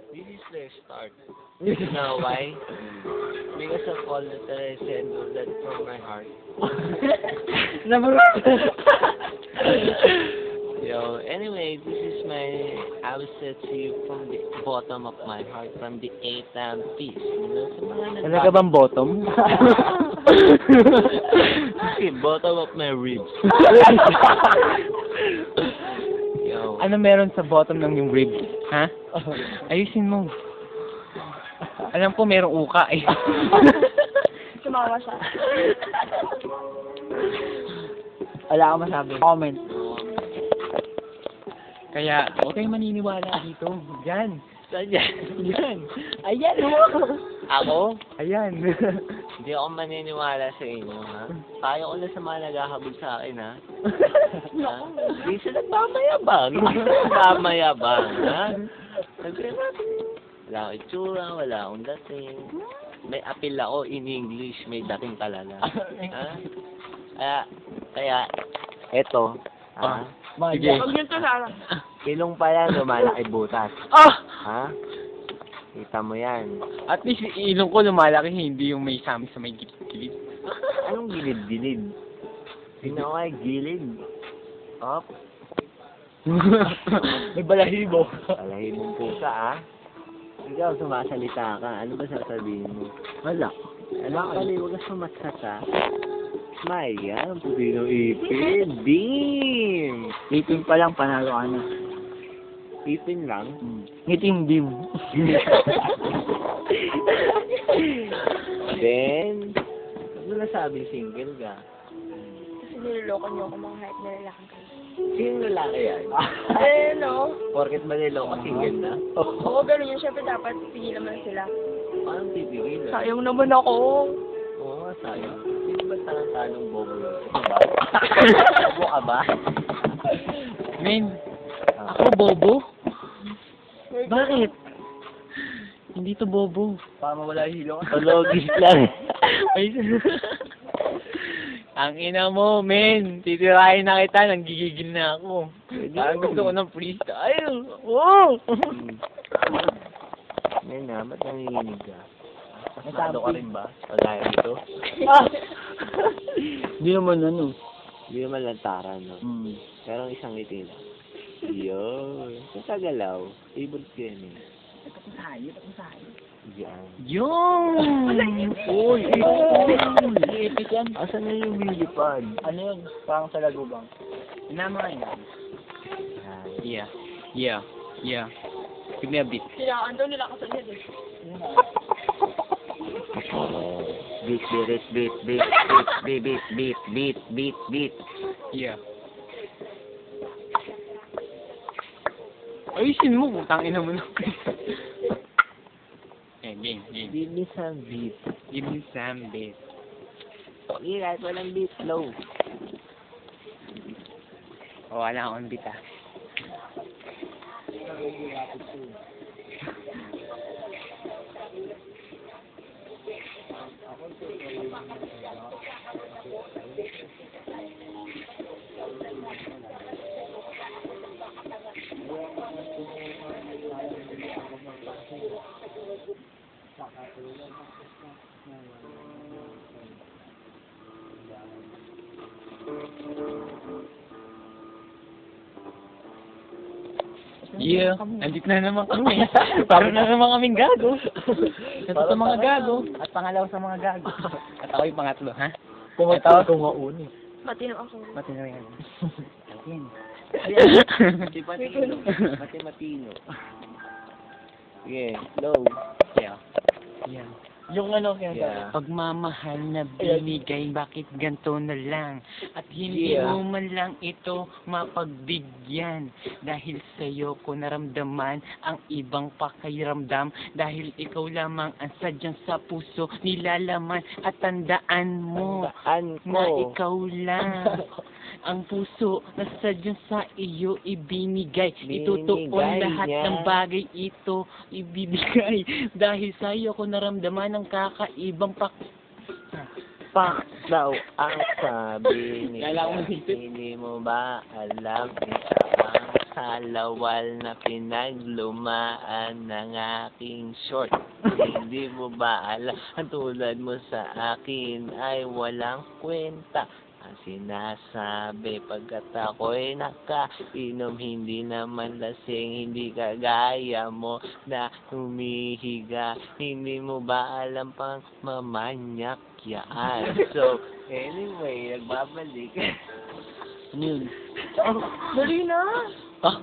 This is the start. You know why? Because of all that I said that from my heart. Number Yo, anyway, this is I will say to you from the bottom of my heart, from the 8th piece. You know, sa mga Talaga bang bottom? Okay, bottom of my ribs. Yo. Ano meron sa bottom ng yung rib? Ha? Ayusin mo. Alam ko merong uka eh. Sumawa siya. Wala akong masabi. Comment. Kaya, huwag kayong maniniwala dito. Diyan. Saan yan? Diyan. Ayan. Ako? Ayan. Hindi ako maniniwala sa inyo, ha? Tayo ko na sa mga naghahabol sa akin, ha? Ha? Hindi sila nagmamayabang. Hindi sila nagmamayabang, ha? Wala akong itsura, wala akong dating. May appeal ako in English, may dating talaga. Ha? Kaya, eto, ha? Sige. Huwag yun to sana. Ilong pa yan, lumalaki butas. Ah! Ha? Kita mo yan. At least ilong ko lumalaki, hindi yung may sami sa may gilid-gilid. Anong gilid-gilid? Tingnan ko ay gilid. Op. May balahibo. Palahimong pusa, ah. Ikaw, sumasalita ka. Ano ba sasabihin mo? Wala. Alam ka, huwag ka sumatsat, ah. Maya, ang puti ng ipin. Dim! Ipin pa lang, panalo ka na. Ipin lang? Ngiting dim. Then, ano nasabi single ka? Kasi niloloko niyo ako mga hype na lalaki kayo. Sino lalaki yan? Eh, no? Porket maliloko single na? Oo, ganun yun. Siyempre dapat pigilan mo na sila. Anong pipigil? Sayang naman ako. Oo nga, sayang. Sino ba tanong bobo yun? Ito ba? Bobo ka ba? Men, ako bobo? Bakit? Hindi to bobo. Para mawala yung hilo ka. Logis lang. Ay, ang ina mo, men. Titirahin na kita, nanggigigil na ako. Parang gusto ko ng freestyle. Oh! Ngayon na, ba't nanginginig ka? Pasado ka rin ba? Pagkaya dito? Hindi naman ano. Hindi naman lantaran, no? Pero ang isang ngiti lang. Yun. Sa galaw. Favorite ko yan eh. Ito ko sayo. Yan. Yung! Uy! Iipit yan. Asan na yung millipad? Ano yun? Parang sa lagubang. Inama nga yan. Yan. Yeah. Give me a beat. Kailangan daw nila kasunod eh. Beat. Yeah. Ayusin mo, putang ina mo na. Game. Give me some beat. Give me some beat. Okay, kahit walang beat, slow. O, wala akong beat ah. Yeah, andit na naman kami. Parang na naman kaming gago. Ito sa mga gago. At pangalaw sa mga gago. At ako yung pangatlo, ha? Ito. Kung mauni. Matino ako. Matino yan. Matino. Sige, slow. Yeah. Yung ano, Yeah. pagmamahal na binigay, bakit ganito na lang? At hindi Yeah. mo man lang ito mapagbigyan. Dahil sa'yo ko naramdaman ang ibang pakiramdam. Dahil ikaw lamang ang sadyang sa puso nilalaman. At tandaan mo na ikaw lang ang puso na sadyang sa iyo ibinigay. Itutuon lahat niya. ng bagay ito ibibigay. Dahil sa iyo ko naramdaman ang kakaibang Pak daw ang sabi Kala ko nila. masipit. Hindi mo ba alam isa ang sa lawal na pinaglumaan ng aking short. Hindi mo ba alam, ang tulad mo sa akin ay walang kwenta. Ang sinasabi pagkat ako'y nakainom, hindi naman lasing, hindi kagaya mo na humihiga. Hindi mo ba alam pang mamanyak yan? So, anyway, nagbabalik. News. Dali na! Ah,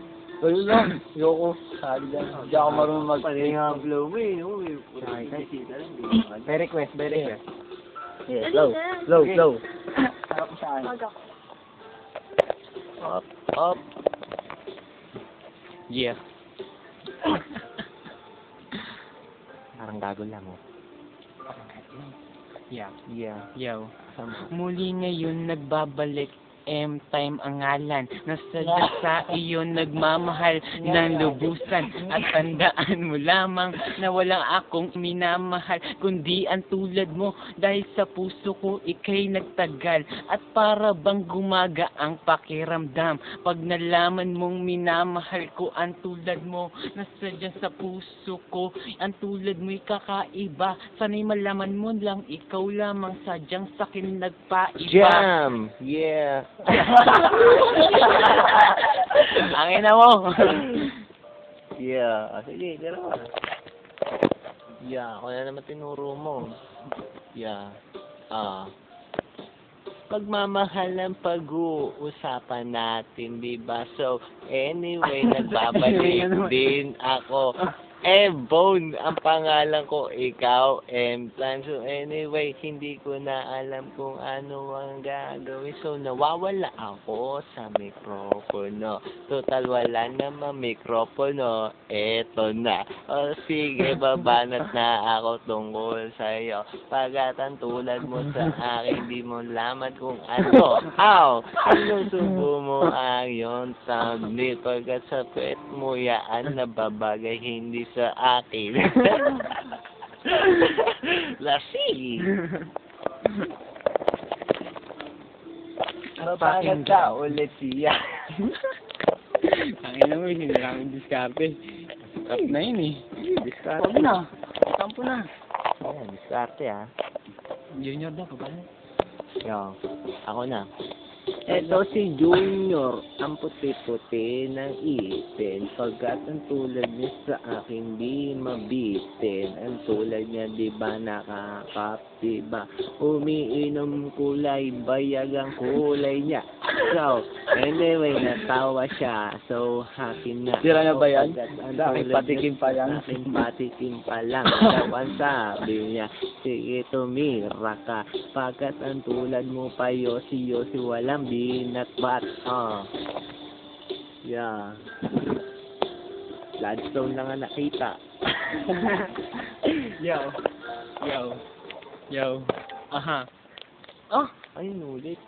ayun lang. Ayoko. Sabi dyan. Hindi ako marunong Palinga ang flow mo eh, no? May request, may request. Dali na! Slow. Harap mo sa akin. Mag ako. Up. Yeah. Parang gago lang, oh. Yeah. Yeah. Yo. Muli ngayon nagbabalik M-Time ang ngalan. Nasadya sa iyo nagmamahal ng lubusan. At tandaan mo lamang na walang akong minamahal, kundi ang tulad mo. Dahil sa puso ko ika'y nagtagal. At para bang gumaga ang pakiramdam pag nalaman mong minamahal ko ang tulad mo. Nasadya sa puso ko ang tulad mo'y kakaiba. Sana'y malaman mo lang ikaw lamang sadyang sakin nagpaiba. Jam! Yeah! Ang ina mo. Yeah. Sige, gano'n. Yeah, ako na naman tinuro mo. Yeah. Pagmamahal ang pag-uusapan natin, diba? So, anyway, nagbabalik din ako. Bone, ang pangalan ko, ikaw, M-Time. So, anyway, hindi ko na alam kung ano ang gagawin. So, nawawala ako sa mikropono. Total, wala naman mikropono. Eto na. O, sige, babanat na ako tungkol sa'yo. Pagkat ang tulad mo sa akin, di mo laman kung ano. Sinusubo mo ang iyong thumbnail. Pagkat sa pet mo yaan nababagay, hindi sa akin. Lasing. Bakit ka ulit siya? Ang ina mo, hindi namin diskarte. Cut na yun eh. Diskarte. Huwag na. Kampo na. Ayan, diskarte ah. Junior daw, pa ba? Yo, ako na. Eto si Junior, ang puti-puti ng ipin. Pagkat ang tulad niya sa akin, di mabitin. Ang tulad niya, di ba nakakap, di ba? Umiinom kulay, bayag ang kulay niya. So, anyway, natawa siya. So, happy na. Sira na ba yan? Aking patikim pa yan. Aking patikim pa lang. Ang sabi niya, sige tumira ka. Pagkat ang tulad mo pa yosi-yosi, walang binatbat. Yeah. Gladstone lang ang nakita. Yo. Aha. Oh, ayun ulit.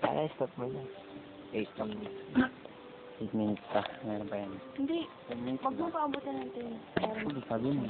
Kaya stop mo na. 8 minutes. 8 minutes pa. Meron pa yan. Hindi. Wag mo paabutan ng 10. Sabi mo.